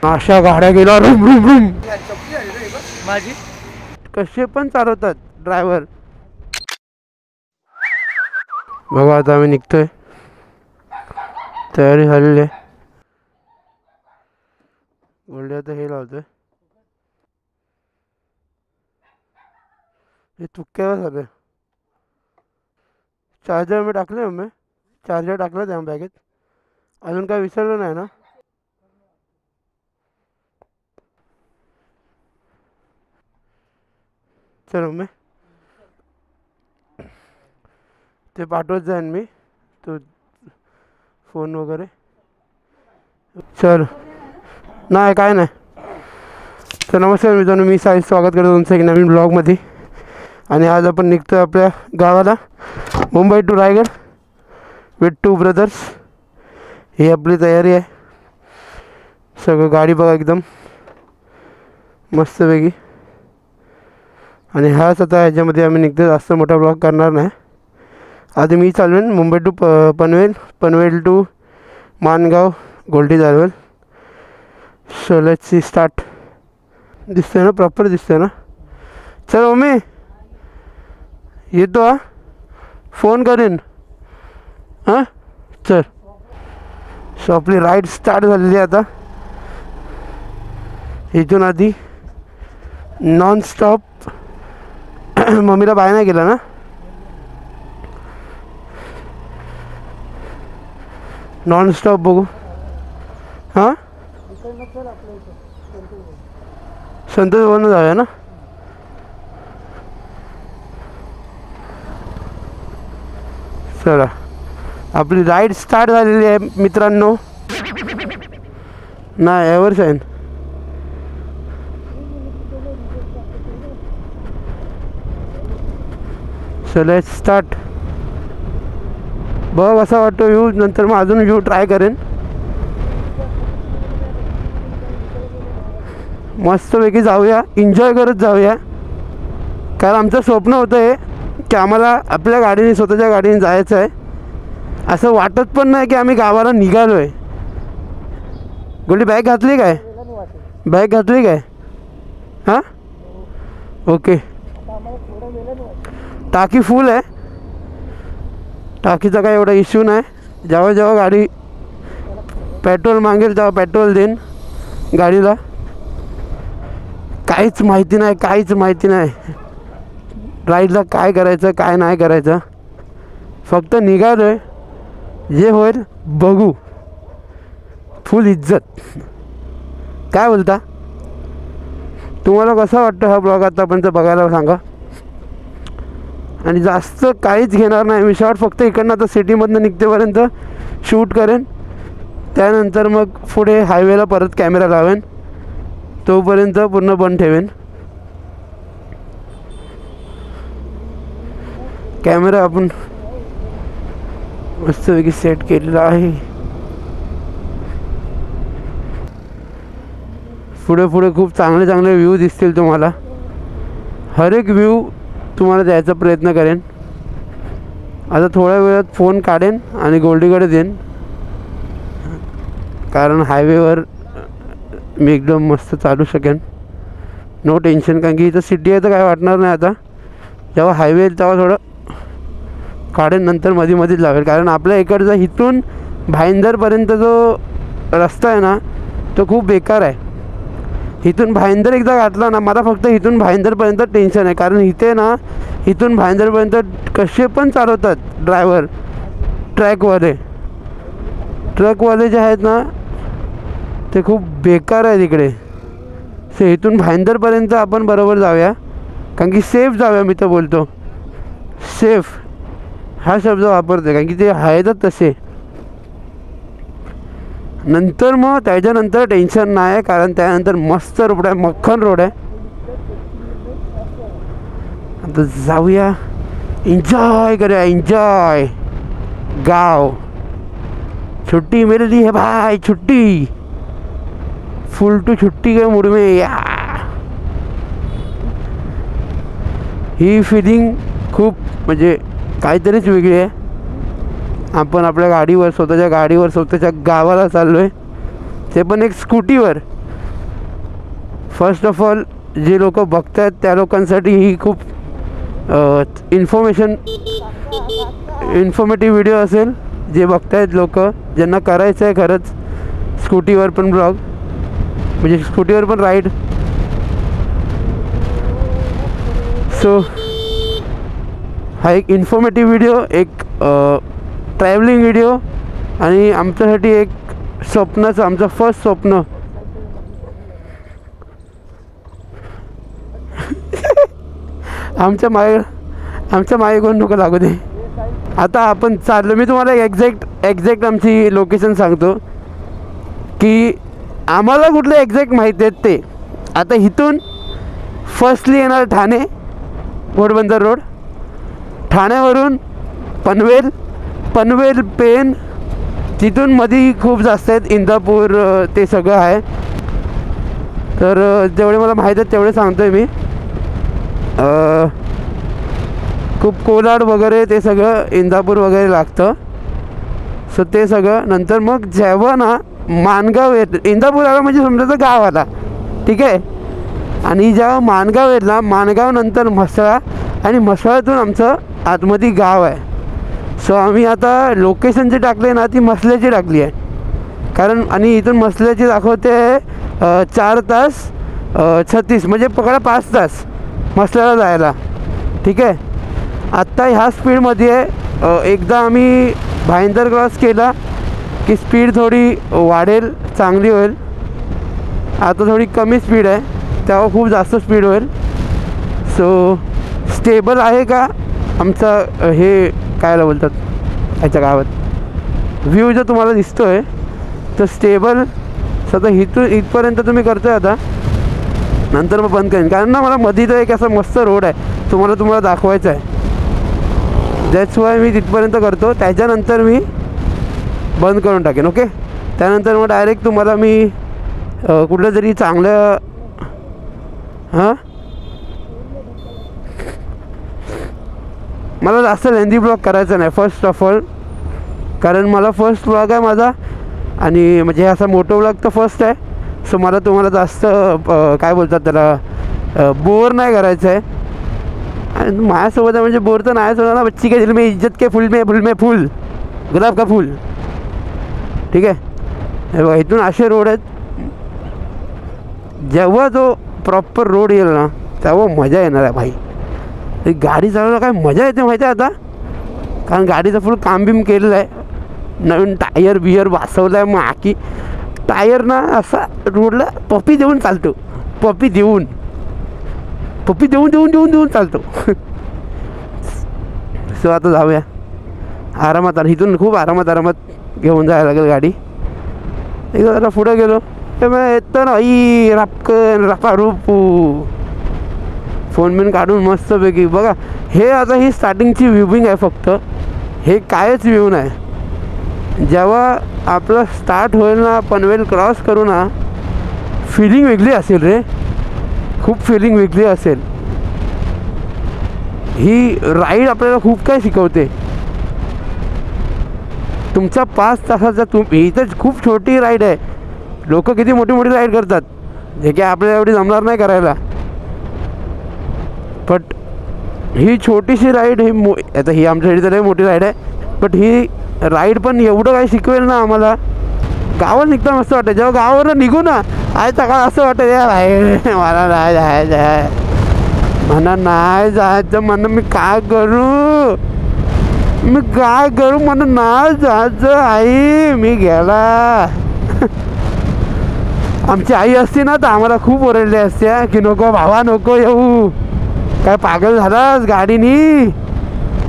अशा गाड्या गेला रुम रुम रुम माझी कसे पण चालवतात ड्रायव्हर. बघा आता आम्ही निघतोय, तयारी झालेली आहे. गोल्डी आता हे लावतोय. हे तुक्क्यावर झालं. चार्जर मी टाकले मम्मी, चार्जर टाकलं त्या बॅगेत. अजून काय विसरलं नाही ना. चल मम्मी ते पाठवत जाईन मी, तू फोन वगैरे. चल नाही काय नाही. तर नमस्कार मित्रांनो, मी साई स्वागत करतो तुमचं एक नवीन ब्लॉगमध्ये. आणि आज आपण निघतो आपल्या गावाला, Mumbai to Raigad with 2 brothers. ही आपली तयारी आहे. सगळं गाडी बघा एकदम मस्तपैकी. आणि हाच आता ह्याच्यामध्ये आम्ही निघतो, जास्त मोठा ब्लॉग करणार नाही. आधी मी चालवेन मुंबई टू पनवेल, पनवेल टू मानगाव, गोल्डी चालवेल. So let's see start. दिसतंय ना, प्रॉपर दिसतंय ना. चल मम्मी येतो हा, फोन करेन हां. चल. सो आपली राईड स्टार्ट झालेली आहे आता. इथून आधी नॉनस्टॉप. मम्मीला बाय नाही केला ना. नॉनस्टॉप बघू हां. संतोष भवनला जाऊया ना. चला आपली राईड स्टार्ट झालेली आहे मित्रांनो. नाही एव्हर साईन. चला स्टार्ट. बघ असा वाटतो व्ह्यू, नंतर मग अजून व्ह्यू ट्राय करेन. मस्तपैकी जाऊया, एन्जॉय करत जाऊया. कारण आमचं स्वप्न होतं हे की आम्हाला आपल्या गाडीने, स्वतःच्या गाडीने जायचं आहे. असं वाटत पण नाही की आम्ही गावाला निघालो आहे. गोल्डी बॅग घातली काय? बॅग घातली काय? हां ओके. टाकी फुल आहे, टाकीचा काय एवढा इश्यू नाही. जेव्हा जेव्हा गाडी पेट्रोल मागेल तेव्हा पेट्रोल देईन गाडीला. काहीच माहिती नाही, काहीच माहिती नाही राईडला काय करायचं काय नाही करायचं. फक्त निघालो आहे, जे होईल बघू. फुल इज्जत. काय बोलता? तुम्हाला कसं वाटतं हा ब्लॉग आतापर्यंत बघायला सांगा. आणि जास्त काहीच घेणार नाही मी शॉर्ट. फक्त इकडनं आता सिटीमधनं निघतेपर्यंत शूट करेन. त्यानंतर मग पुढे हायवेला परत कॅमेरा लावेन. तोपर्यंत पूर्ण बंद ठेवेन कॅमेरा. आपण मस्तपैकी सेट केलेला आहे. पुढे पुढे खूप चांगले चांगले व्ह्यू दिसतील तुम्हाला. हर एक व्ह्यू तुम्हाला द्यायचा प्रयत्न करेन. आता थोड्या वेळात फोन काढेन आणि गोल्डीकडे देईन. कारण हायवेवर मी एकदम मस्त चालू शकेन, नो टेन्शन. कारण की इथं सिटी आहे तर काय वाटणार नाही. आता जेव्हा हायवे येईल तेव्हा थोडं काढेन, नंतर मध्ये मध्येच लावेल. कारण आपल्या इकडचा इथून भाईंदरपर्यंत जो रस्ता आहे ना तो खूप बेकार आहे. इथून भाईंदर एकदा घातला ना, मला फक्त इथून भाईंदरपर्यंत टेन्शन आहे. कारण इथे ना इथून भाईंदरपर्यंत कसे पण चालवतात ड्रायव्हर. ट्रकवाले जे आहेत ना ते खूप बेकार आहे तिकडे. सो इथून भाईंदरपर्यंत आपण बरोबर जाऊया. कारण की सेफ जाऊया. मी तर बोलतो सेफ हा शब्द वापरते, कारण की ते आहेतच तसे. नंतर मग त्याच्यानंतर टेन्शन नाही आहे. कारण त्यानंतर मस्त रोड आहे, मक्खन रोड आहे. आता जाऊया, एन्जॉय करूया. एन्जॉय गाव. छुट्टी मेरे लिए है भाई, छुट्टी फुल टू छुट्टी के मूड में या. ही फिलिंग खूप म्हणजे काहीतरीच वेगळी आहे. आपण आपल्या गाडीवर, स्वतःच्या गाडीवर, स्वतःच्या गावाला चाललो आहे, ते पण एक स्कूटीवर. फर्स्ट ऑफ ऑल जे लोक बघत आहेत त्या लोकांसाठी ही खूप इन्फॉर्मेटिव्ह व्हिडिओ असेल. जे बघतायत लोक ज्यांना करायचं आहे खरंच स्कूटीवर पण ब्लॉग, म्हणजे स्कूटीवर पण राईड. सो हा एक इन्फॉर्मेटिव्ह व्हिडिओ, एक ट्रॅव्हलिंग व्हिडिओ आणि आमच्यासाठी एक स्वप्नाचं, आमचं फर्स्ट स्वप्न. आमच्या मागे कोण नको लागू दे. आता आपण चाललो, मी तुम्हाला एक्झॅक्ट आमची लोकेशन सांगतो की आम्हाला कुठले एक्झॅक्ट माहिती आहेत ते. आता इथून फर्स्टली येणार ठाणे घोडबंदर रोड, ठाण्यावरून पनवेल पेन, तिथून मध्ये खूप जास्त आहेत, इंदापूर ते सगळं आहे. तर जेवढे मला माहीत आहेत तेवढे सांगतो आहे मी. खूप कोलाड वगैरे ते सगळं इंदापूर वगैरे लागतं. सो ते सगळं नंतर मग जेव्हा ना माणगाव येत, इंदापूर आला म्हणजे समजायचं गाव आला, ठीक आहे. आणि जेव्हा माणगाव येतला, माणगाव नंतर म्हसळा आणि म्हसळातून आमचं आतमध्ये गाव आहे. सो आम्ही आता लोकेशन जी टाकली आहे ना ती म्हसल्याची टाकली आहे, कारण आणि इथून म्हसल्याची दाखवते 4 तास 36 म्हणजे पकडा 5 तास म्हसल्याला जायला, ठीक आहे. आत्ता ह्या स्पीडमध्ये आहे. एकदा आम्ही भाईंदर क्रॉस केला की स्पीड थोडी वाढेल, चांगली होईल. आता थोडी कमी स्पीड आहे, तेव्हा खूप जास्त स्पीड होईल. सो स्टेबल आहे का आमचा हे कायला बोलतात ह्याच्या गावात व्ह्यू जर तुम्हाला दिसतो आहे तर स्टेबल. सध्या इथपर्यंत तुम्ही करतो आहे. आता नंतर मग बंद करेन, कारण ना मला मध्ये तर एक असा मस्त रोड आहे तुम्हाला दाखवायचा आहे. दॅट्स वाय मी तिथपर्यंत करतो, त्याच्यानंतर मी बंद करून टाकेन. ओके, त्यानंतर मग डायरेक्ट तुम्हाला मी कुठलं तरी चांगलं मला जास्त लेंदी ब्लॉग करायचा नाही फर्स्ट ऑफ ऑल, कारण मला फर्स्ट ब्लॉग आहे माझा आणि म्हणजे असा मोठा ब्लॉग तर फर्स्ट आहे. सो मला तुम्हाला जास्त काय बोलतात त्याला बोर नाही करायचं आहे. आणि माझ्यासोबत आहे म्हणजे बोर तर नाही सोडा ना. बच्ची के दिल में इज्जत के फूल में फूल गुलाब का फूल, ठीक आहे. बघा इथून असे रोड आहेत. जेव्हा जो प्रॉपर रोड येईल ना तेव्हा मजा येणार आहे भाई. गाडी चालवायला काय मजा येते माहिती आहे आता, कारण गाडीचं फुल काम बिम केलेलं आहे, नवीन टायर बियर बसवलं आहे. मग आकी टायर ना असा रोडला पप्पी देऊन चालतो, पप्पी देऊन चालतो. सो आता जाऊया आरामात, आणि इथून खूप आरामात घेऊन जायला लागेल गाडी. एकदा जरा पुढे गेलो येतं ना ई रापकन रापारूपू फोन बिन काढून मस्तपैकी. बघा हे आता ही स्टार्टिंगची व्ह्यूविंग आहे फक्त, हे कायच व्ह्यू नाही. जेव्हा आपलं स्टार्ट होईल ना पनवेल क्रॉस करू ना, फिलिंग वेगळी असेल रे, खूप फिलिंग वेगळी असेल. ही राईड आपल्याला खूप काय शिकवते. तुमचा 5 तासाचा ही तर खूप छोटी राईड आहे. लोक किती मोठी राईड करतात, जे की आपल्याला एवढी जमणार नाही करायला. बट ही छोटीशी राईड आता ही आमच्यासाठी तर मोठी राईड आहे, बट ही राईड पण एवढं काही शिकवेल ना आम्हाला. गावात निघता मस्त वाटतं. जेव्हा गावावर निघू ना आज सकाळ असं वाटतं यार आहे मला नाही जायचं आहे, म्हणा नाही जायचं म्हणून मी काय करू म्हणून नाही जायचं. आई मी गेला. आमची आई असते ना तर आम्हाला खूप ओरडले असत्या की नको भावा नको येऊ, काय पागल झालास गाडीनी.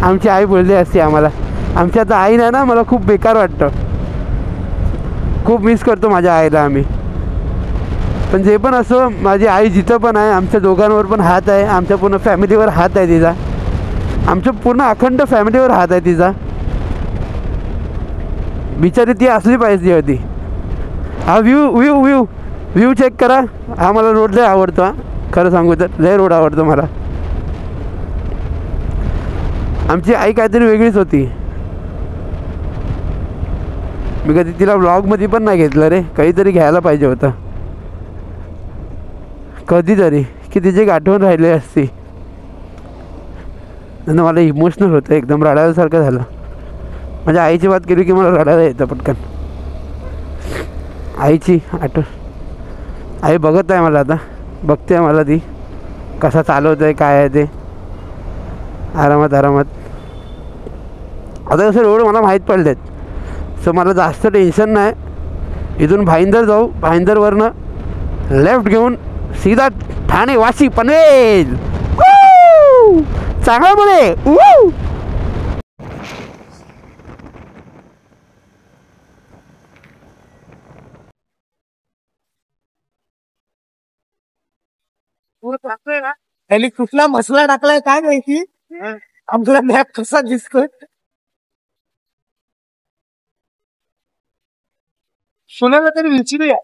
आमची आई बोलली असते आम्हाला. आमची आता आई नाही ना, मला खूप बेकार वाटतं, खूप मिस करतो माझ्या आईला आम्ही. पण जे पण असो माझी आई जिथं पण आहे आमच्या दोघांवर पण हात आहे, आमच्या पूर्ण फॅमिलीवर हात आहे तिचा, आमच्या पूर्ण अखंड फॅमिलीवर हात आहे तिचा. बिचारी ती असली पाहिजे होती. हा व्ह्यू चेक करा. हा मला रोड लय आवडतो, हा खरं सांगू तर लय रोड आवडतो मला. आमची आई काहीतरी वेगळीच होती. मी कधी तिला व्लॉगमध्ये पण नाही घेतलं रे, काहीतरी घ्यायला पाहिजे होतं. कधीतरी की तिची एक आठवण राहिली असती. आणि मला इमोशनल होतं, एकदम रडायसारखं झालं. माझ्या आईची बात केली की मला रडायला येतं पटकन. आईची आठवण. आई बघत आहे मला, आता बघते आहे मला ती कसा चालवत आहे, काय आहे ते, आरामात आरामात. आता कसं रोड मला माहीत पडले आहेत, सो मला जास्त टेन्शन नाही. इथून भाईंदर जाऊ, भाईंदरवरनं लेफ्ट घेऊन सीधा ठाणे, वाशी, पनवेल. चांगला म्हणे. त्यांनी कुठला मसला टाकलाय काय माहिती. आमचा मॅप कसा दिसतोय. सोनाला तरी विचारूया.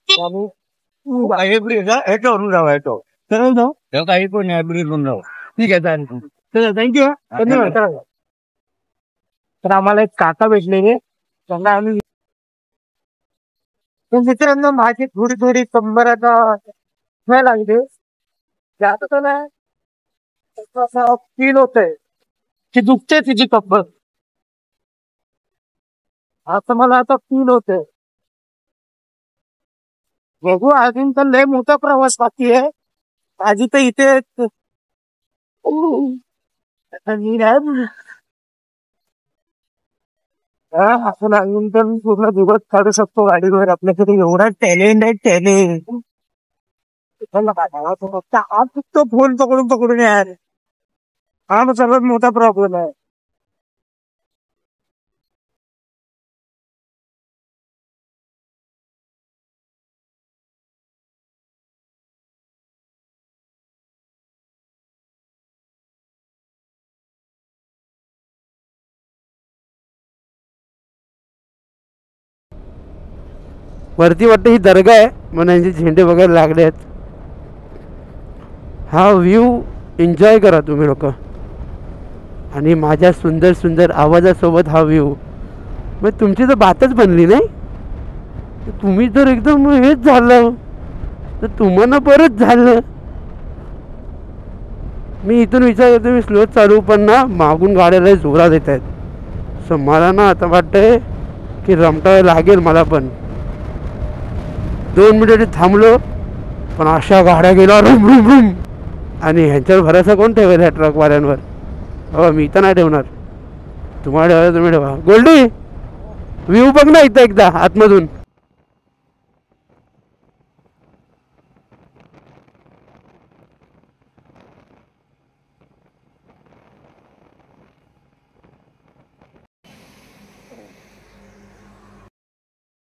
ह्याच्यावरून जाऊ, ह्याच्यावर जाऊ, काही पण हायब्रिडवरून जाऊ. ठीक आहे, चालेल. थँक्यू, धन्यवाद. तर आम्हाला एक काका भेटलेले, त्यांना आम्ही मित्रांनो माझी थोडी थोडी कंबराचा व्हायला लागते. जास्त तर नाही, असं फील होतंय की दुखते तिची कंबर, असं मला आता फील होतंय. बघू, अजून तर लय मोठा प्रवास बाकी आहे. आधी तर इथे असं लागून तर पूर्ण दिवस काढू शकतो गाडीवर. आपल्याकडे एवढा टॅलेंट आहे, टॅलेंट. आज फक्त फोन पकडून पकडून यार, हा सर्वात मोठा प्रॉब्लेम आहे. वरती वाटतं ही दर्गा आहे म्हणून यांचे झेंडे वगैरे लागले आहेत. हा व्ह्यू एन्जॉय करा तुम्ही लोक, आणि माझ्या सुंदर सुंदर आवाजासोबत हा व्ह्यू. मग तुमची तर बातच बनली नाही, तुम्ही तर एकदम हेच झालं, तर तुम्हाला परत झालं. मी इथून विचार करतो मी स्लो चालू, पण ना मागून गाड्याला जोरात येत आहेत. सो मला ना आता वाटतंय की रमटायला लागेल मला पण. 2 मिनिट थांबलो, पण अशा गाड्या गेला रुम रुम रुम. आणि ह्यांच्यावर भरोसा कोण ठेवेल ह्या ट्रकवाल्यांवर. हो, मी तर नाही ठेवणार. तुम्हाला ठेवायला तुम्ही ठेवा. गोल्डी, व्ह्यू बघ ना इथं एकदा आतमधून.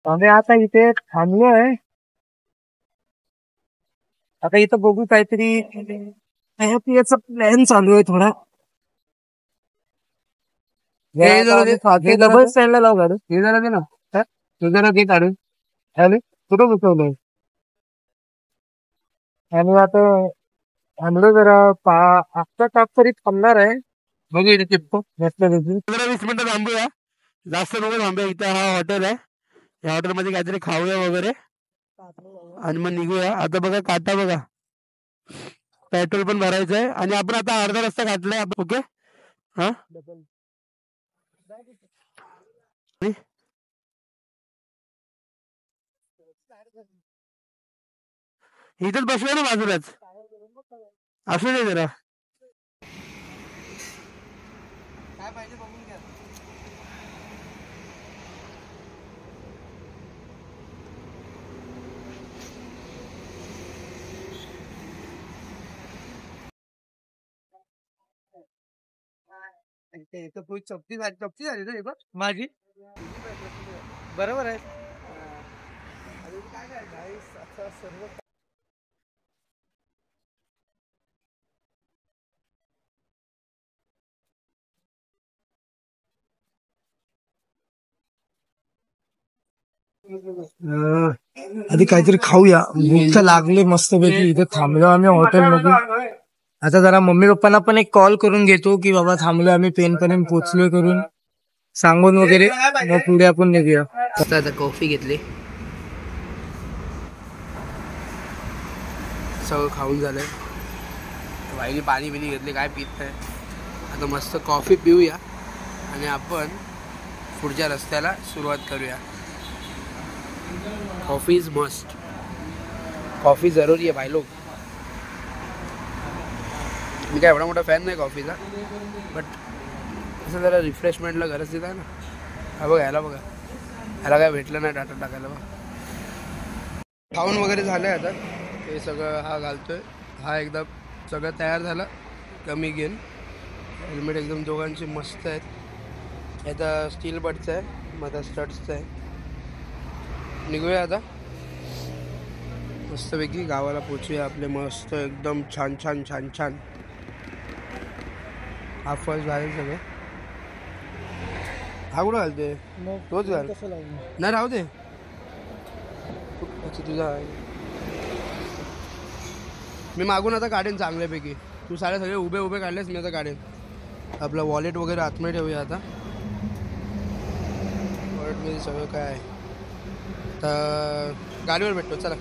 आम्ही आता इथे थांबलोय. आता इथं बघू, काहीतरी याचा प्लॅन चालू आहे थोडा. डबल स्टँडला लाव गाडी. हे जरा दे ना, तू जरा दे काढून. कुठं बसवलंय. आणि आता थांबलो जरा, आजचा ताप तरी थांबणार आहे. बघू इथे टिप्पो 15-20 मिनिटं थांबूया, जास्त नको थांबूया. इथं हा हॉटेल आहे, या हॉटेलमध्ये काहीतरी खाऊया वगैरे आणि मग निघूया. आता बघा काटा बघा, पेट्रोल पण भरायचं आहे. आणि आपण आता अर्धा रस्ता काढलाय. ओके, हा इथंच बसूया ना बाजूलाच, असू दे जरा. काय पाहिजे बघून घ्या. चपटी झाली ना माझी, बरोबर आहे. आधी काहीतरी खाऊया, भूक तर लागली मस्तपैकी. इथे थांबलो आम्ही हॉटेलमध्ये. आता जरा मम्मी पप्पांना पण एक कॉल करून घेतो की बाबा थांबलो आम्ही, पेनपर्यंत पोहोचलोय करून सांगून वगैरे, मग पुढे आपण निघूया. आता कॉफी घेतली. सगळं खाऊन झालं आहे. बाईने पाणी बिणी घेतले, काय पित नाही. आता मस्त कॉफी पिऊया आणि आपण पुढच्या रस्त्याला सुरुवात करूया. Coffee is must. कॉफी जरुरी आहे भाई लोक. मी काय एवढा मोठा फॅन नाही कॉफीचा, बट असं जरा रिफ्रेशमेंटला गरज देत आहे ना. हा बघा, ह्याला बघा, ह्याला काय भेटलं नाही डाटा टाकायला. बघा खाऊन वगैरे झालं आहे. आता ते सगळं हा घालतोय. हा एकदम सगळं तयार झालं. कमी घेऊन हेल्मेट एकदम दोघांचे मस्त आहेत. आता स्टील बटचं आहे, माझा स्टड्सचं आहे. निघूया आता मस्तपैकी गावाला पोचूया. आपले मस्त एकदम छान छान छान छान हा फर्स्ट झाले सगळे. हा कुठं घालते? तोच घाल. नाही राहू दे. अच्छा तुझा मी मागून आता काढेन चांगल्यापैकी. तू सगळे उभे उभे काढलेस, मी आता काढेन. आपलं वॉलेट वगैरे आतमध्ये ठेवूया. आता वॉलेटमध्ये सगळं काय आहे. तर गाडीवर भेटतो चला.